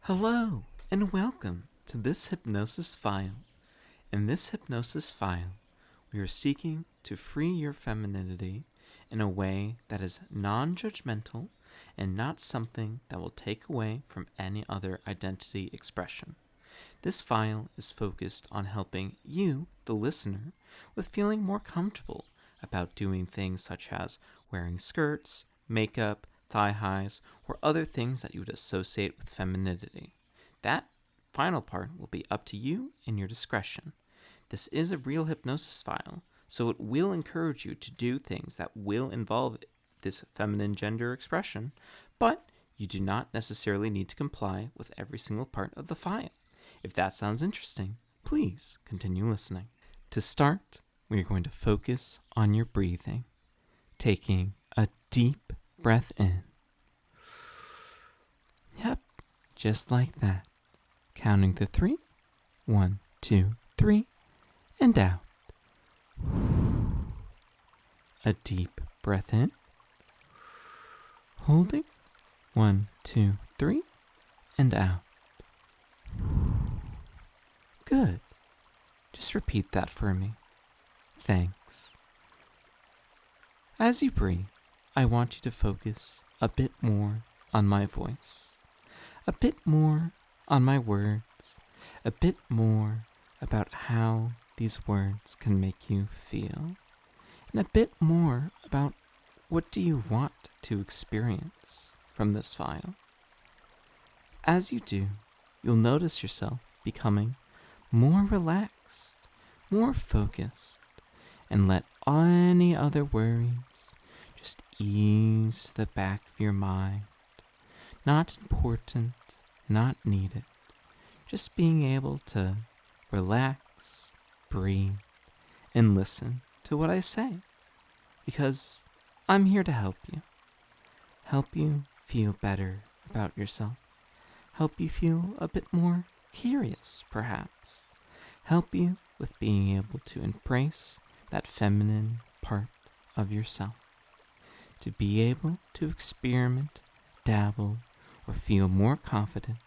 Hello, and welcome to this hypnosis file. In this hypnosis file, we are seeking to free your femininity in a way that is non-judgmental and not something that will take away from any other identity expression. This file is focused on helping you, the listener, with feeling more comfortable about doing things such as wearing skirts, makeup, thigh highs, or other things that you would associate with femininity. That final part will be up to you and your discretion. This is a real hypnosis file, so it will encourage you to do things that will involve this feminine gender expression, but you do not necessarily need to comply with every single part of the file. If that sounds interesting, please continue listening. To start, we are going to focus on your breathing, taking a deep breath in. Yep, just like that. Counting to 3. 1, 2, 3, and out. A deep breath in. Holding. 1, 2, 3, and out. Good. Just repeat that for me. Thanks. As you breathe, I want you to focus a bit more on my voice, a bit more on my words, a bit more about how these words can make you feel, and a bit more about what do you want to experience from this file. As you do, you'll notice yourself becoming more relaxed, more focused, and let any other worries just ease to the back of your mind. Not important, not needed. Just being able to relax, breathe, and listen to what I say. Because I'm here to help you. Help you feel better about yourself. Help you feel a bit more curious, perhaps. Help you with being able to embrace that feminine part of yourself. To be able to experiment, dabble, or feel more confident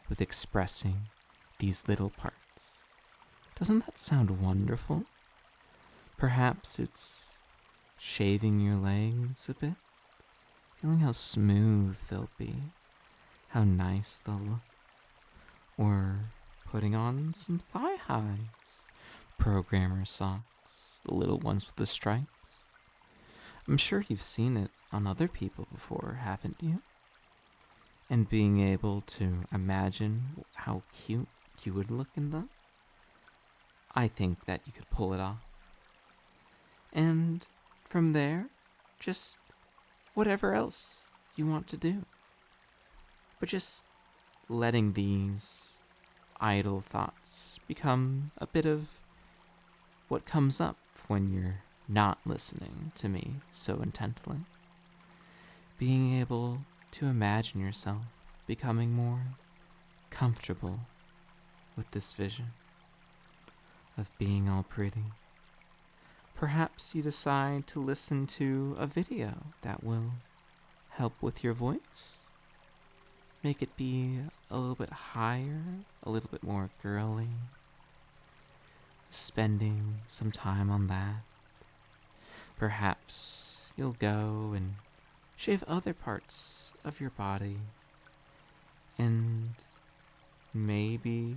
with expressing these little parts. Doesn't that sound wonderful? Perhaps it's shaving your legs a bit, feeling how smooth they'll be, how nice they'll look, or putting on some thigh highs, programmer socks, the little ones with the stripes. I'm sure you've seen it on other people before, haven't you? And being able to imagine how cute you would look in them, I think that you could pull it off. And from there, just whatever else you want to do. But just letting these idle thoughts become a bit of what comes up when you're not listening to me so intently. Being able to imagine yourself becoming more comfortable with this vision of being all pretty. Perhaps you decide to listen to a video that will help with your voice. Make it be a little bit higher, a little bit more girly. Spending some time on that. Perhaps you'll go and shave other parts of your body and maybe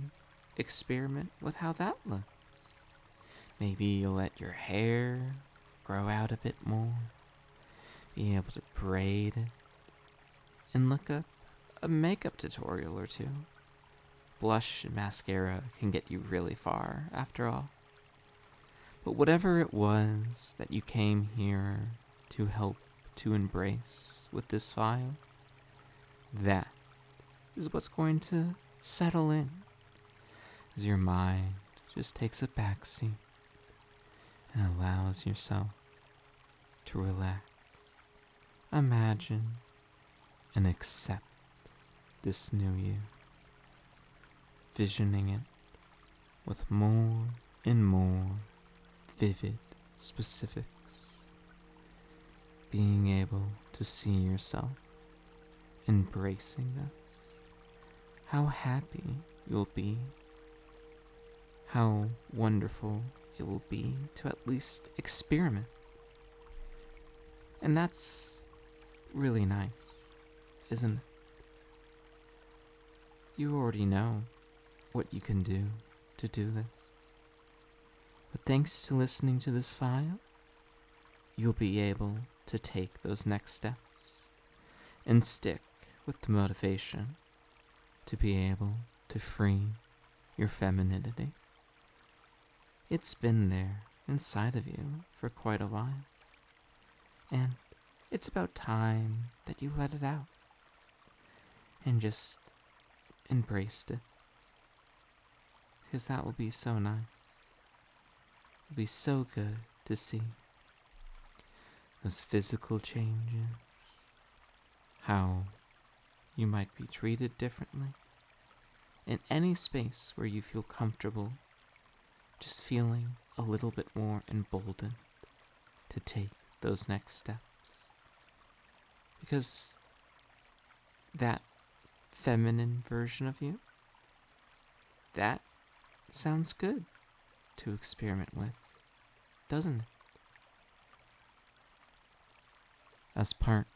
experiment with how that looks. Maybe you'll let your hair grow out a bit more, be able to braid it, and look up a makeup tutorial or two. Blush and mascara can get you really far, after all. But whatever it was that you came here to help to embrace with this file, that is what's going to settle in as your mind just takes a backseat and allows yourself to relax, imagine, and accept this new you, visioning it with more and more vivid specifics, being able to see yourself embracing this, how happy you'll be, how wonderful it will be to at least experiment. And that's really nice, isn't it? You already know what you can do to do this. But thanks to listening to this file, you'll be able to take those next steps and stick with the motivation to be able to free your femininity. It's been there inside of you for quite a while, and it's about time that you let it out and just embraced it, because that will be so nice. It'll be so good to see those physical changes, how you might be treated differently in any space where you feel comfortable, just feeling a little bit more emboldened to take those next steps. Because that feminine version of you, that sounds good to experiment with, doesn't it? As part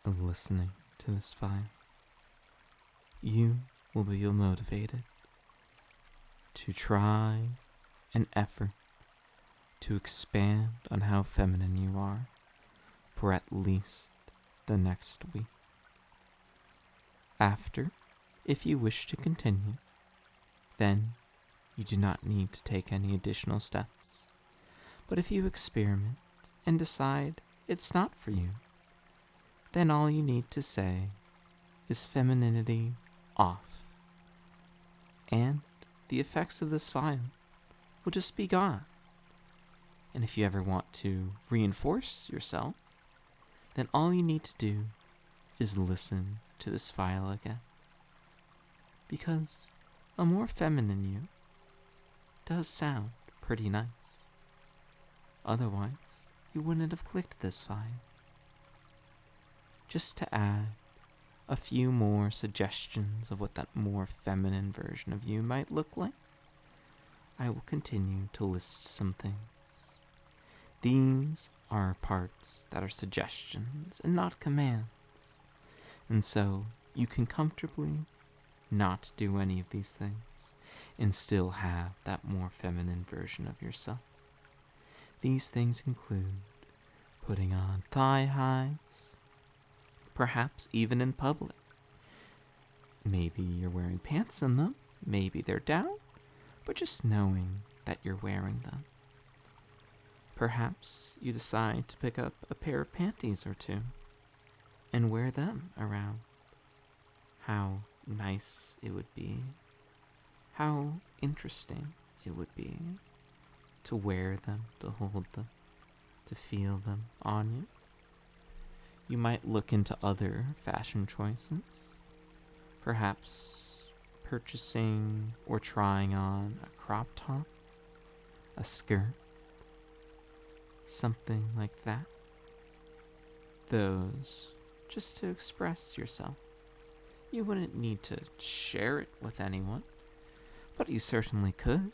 of listening to this file, you will feel motivated to try an effort to expand on how feminine you are for at least the next week. After, if you wish to continue, then you do not need to take any additional steps. But if you experiment and decide it's not for you, then all you need to say is femininity off. And the effects of this file will just be gone. And if you ever want to reinforce yourself, then all you need to do is listen to this file again. Because a more feminine you does sound pretty nice. Otherwise, you wouldn't have clicked this file. Just to add a few more suggestions of what that more feminine version of you might look like, I will continue to list some things. These are parts that are suggestions and not commands. And so you can comfortably not do any of these things and still have that more feminine version of yourself. These things include putting on thigh highs, perhaps even in public. Maybe you're wearing pants in them, maybe they're down, but just knowing that you're wearing them. Perhaps you decide to pick up a pair of panties or two and wear them around. How nice it would be, how interesting it would be to wear them, to hold them, to feel them on you. You might look into other fashion choices, perhaps purchasing or trying on a crop top, a skirt, something like that. Those just to express yourself. You wouldn't need to share it with anyone, but you certainly could.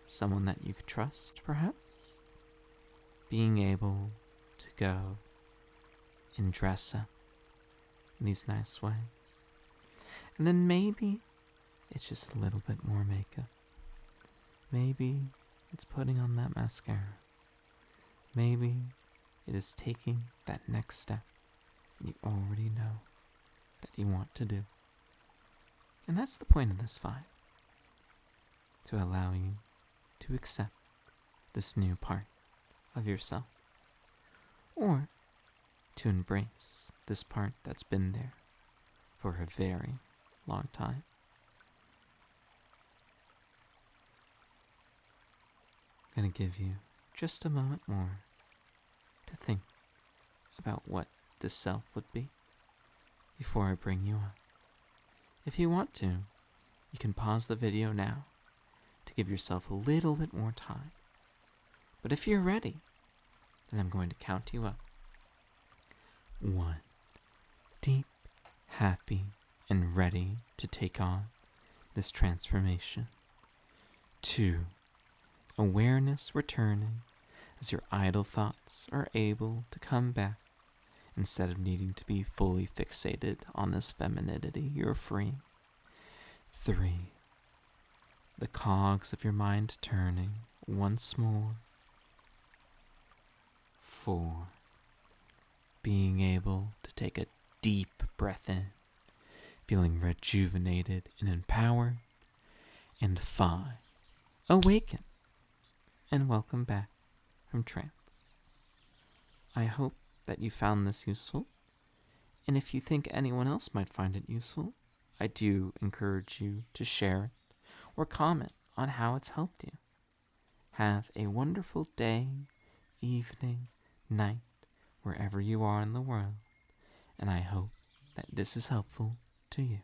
Someone that you could trust, perhaps. Being able to go and dress up in these nice ways. And then maybe it's just a little bit more makeup. Maybe it's putting on that mascara. Maybe it is taking that next step you already know that you want to do. And that's the point of this file. To allow you to accept this new part of yourself. Or to embrace this part that's been there for a very long time. I'm going to give you just a moment more to think about what this self would be before I bring you up. If you want to, you can pause the video now to give yourself a little bit more time. But if you're ready, then I'm going to count you up. 1. Deep, happy and ready to take on this transformation. 2. Awareness returning as your idle thoughts are able to come back instead of needing to be fully fixated on this femininity you're freeing. 3. The cogs of your mind turning once more. 4. Being able to take a deep breath in, feeling rejuvenated and empowered. And 5. Awaken and welcome back from trance. I hope that you found this useful, and if you think anyone else might find it useful, I do encourage you to share it or comment on how it's helped you. Have a wonderful day, evening, night, wherever you are in the world, and I hope that this is helpful to you.